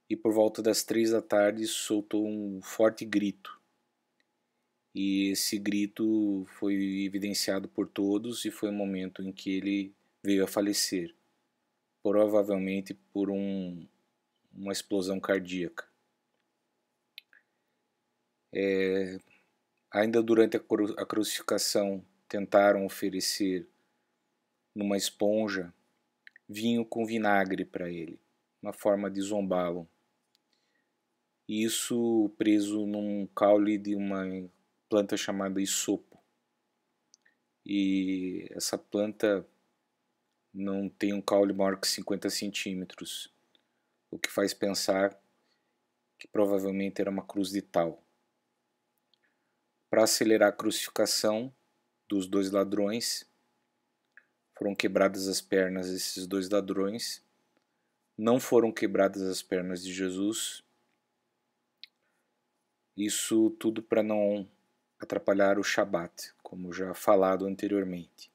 Speaker 3: e por volta das 3 da tarde soltou um forte grito, e esse grito foi evidenciado por todos e foi o momento em que ele veio a falecer, provavelmente por uma explosão cardíaca. Ainda durante a crucificação tentaram oferecer numa esponja vinho com vinagre para ele, uma forma de zombá-lo. Isso preso num caule de uma planta chamada isopo. E essa planta não tem um caule maior que 50 centímetros, o que faz pensar que provavelmente era uma cruz de tal. Para acelerar a crucificação dos 2 ladrões, foram quebradas as pernas desses 2 ladrões. Não foram quebradas as pernas de Jesus. Isso tudo para não atrapalhar o Shabat, como já falado anteriormente.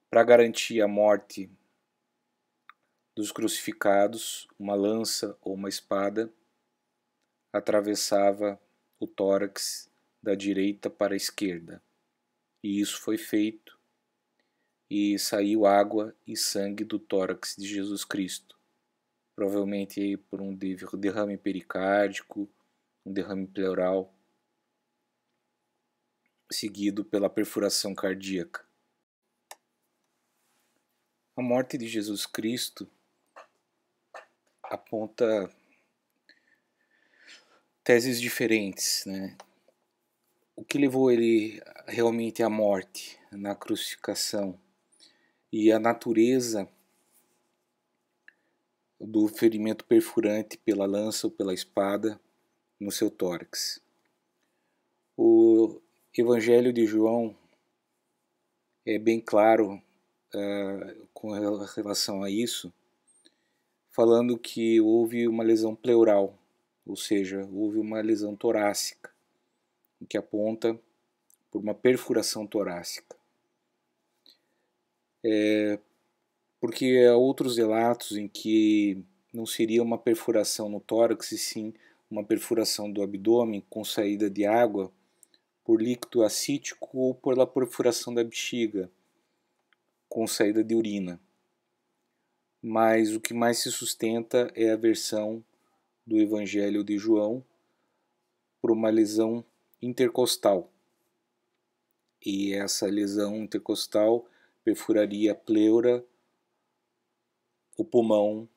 Speaker 3: Para garantir a morte dos crucificados, uma lança ou uma espada atravessava o tórax da direita para a esquerda. E isso foi feito, e saiu água e sangue do tórax de Jesus Cristo, provavelmente por um derrame pericárdico, um derrame pleural, seguido pela perfuração cardíaca. A morte de Jesus Cristo aponta teses diferentes, né? que levou ele realmente à morte, na crucificação, e a natureza do ferimento perfurante pela lança ou pela espada no seu tórax. O Evangelho de João é bem claro com relação a isso, falando que houve uma lesão pleural, ou seja, houve uma lesão torácica, que aponta por uma perfuração torácica. Porque há outros relatos em que não seria uma perfuração no tórax, e sim uma perfuração do abdômen com saída de água por líquido acítico ou pela perfuração da bexiga com saída de urina. Mas o que mais se sustenta é a versão do Evangelho de João por uma lesão intercostal. E essa lesão intercostal perfuraria a pleura, o pulmão,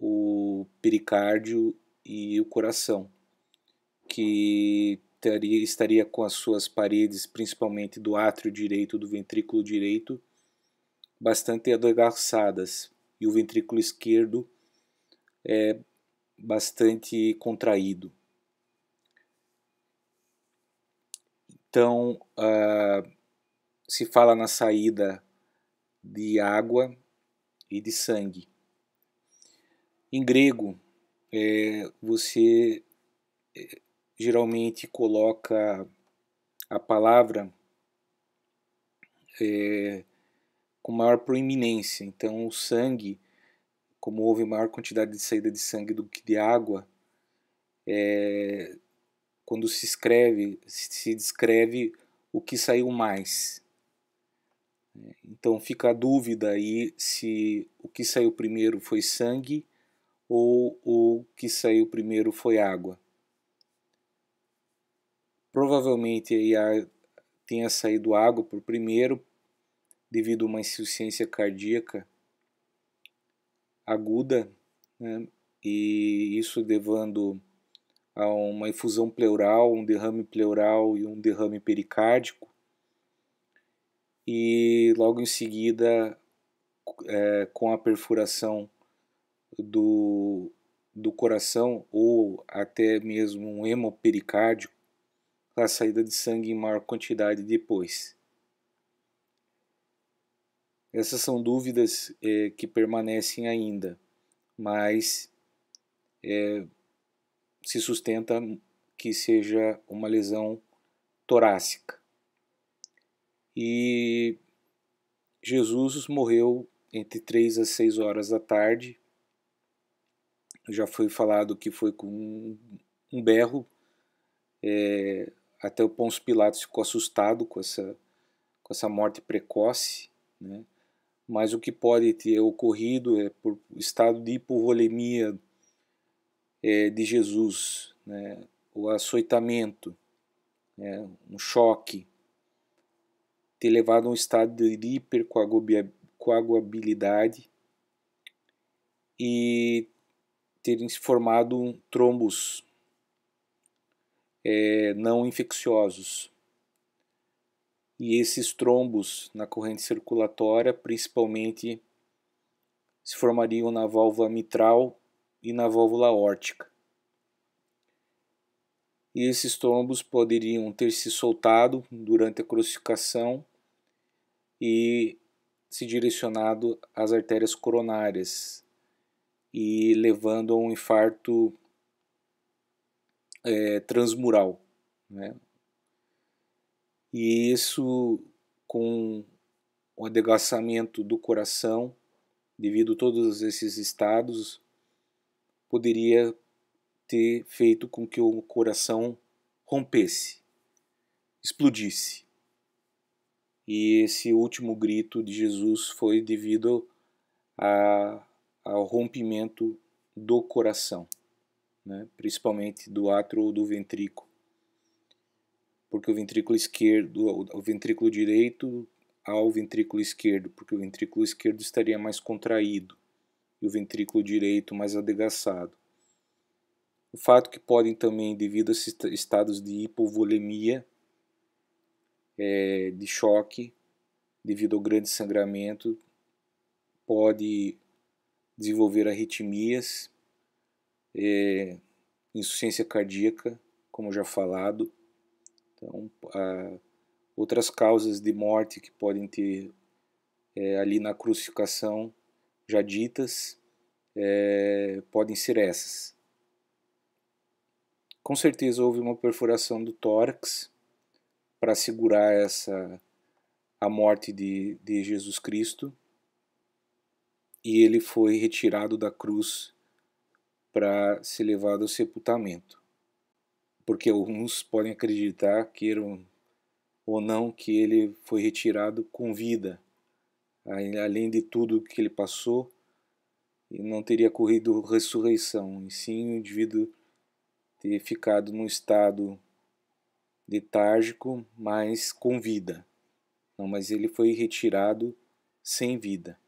Speaker 3: o pericárdio e o coração, que estaria com as suas paredes, principalmente do átrio direito, do ventrículo direito, bastante adelgaçadas, e o ventrículo esquerdo é bastante contraído. Então, se fala na saída de água e de sangue. Em grego, você geralmente coloca a palavra com maior proeminência. Então, o sangue, como houve maior quantidade de saída de sangue do que de água, quando se descreve o que saiu mais. Então fica a dúvida aí se o que saiu primeiro foi sangue ou o que saiu primeiro foi água. Provavelmente aí tenha saído água por primeiro, devido a uma insuficiência cardíaca aguda, né? E isso levando a uma efusão pleural, um derrame pleural e um derrame pericárdico. E logo em seguida, com a perfuração do coração ou até mesmo um hemopericárdio, a saída de sangue em maior quantidade depois. Essas são dúvidas que permanecem ainda, mas se sustenta que seja uma lesão torácica. E Jesus morreu entre 3 a 6 horas da tarde. Já foi falado que foi com um berro. Até o Pôncio Pilatos ficou assustado com essa morte precoce, né? Mas o que pode ter ocorrido é por estado de hipovolemia de Jesus, né? O açoitamento, né? Um choque, ter levado a um estado de hipercoagulabilidade e terem se formado trombos não infecciosos. E esses trombos na corrente circulatória principalmente se formariam na válvula mitral e na válvula aórtica. E esses trombos poderiam ter se soltado durante a crucificação e se direcionado às artérias coronárias e levando a um infarto transmural, né? E isso, com o adelgaçamento do coração, devido a todos esses estados, poderia ter feito com que o coração rompesse, explodisse. E esse último grito de Jesus foi devido ao rompimento do coração, né? Principalmente do átrio ou do ventrículo. Porque o ventrículo esquerdo, o ventrículo direito ao ventrículo esquerdo, porque o ventrículo esquerdo estaria mais contraído e o ventrículo direito mais adelgaçado. O fato que podem também, devido a esses estados de hipovolemia, de choque devido ao grande sangramento, pode desenvolver arritmias, insuficiência cardíaca, como já falado. Então, outras causas de morte que podem ter ali na crucificação já ditas, podem ser essas. Com certeza houve uma perfuração do tórax para segurar a morte de Jesus Cristo, e ele foi retirado da cruz para ser levado ao sepultamento. Porque alguns podem acreditar, queiram ou não, que ele foi retirado com vida. Além de tudo que ele passou, e não teria ocorrido ressurreição, e sim o indivíduo ter ficado num estado letárgico, mas com vida. Não, mas ele foi retirado sem vida.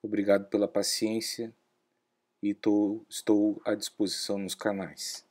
Speaker 3: Obrigado pela paciência e estou à disposição nos canais.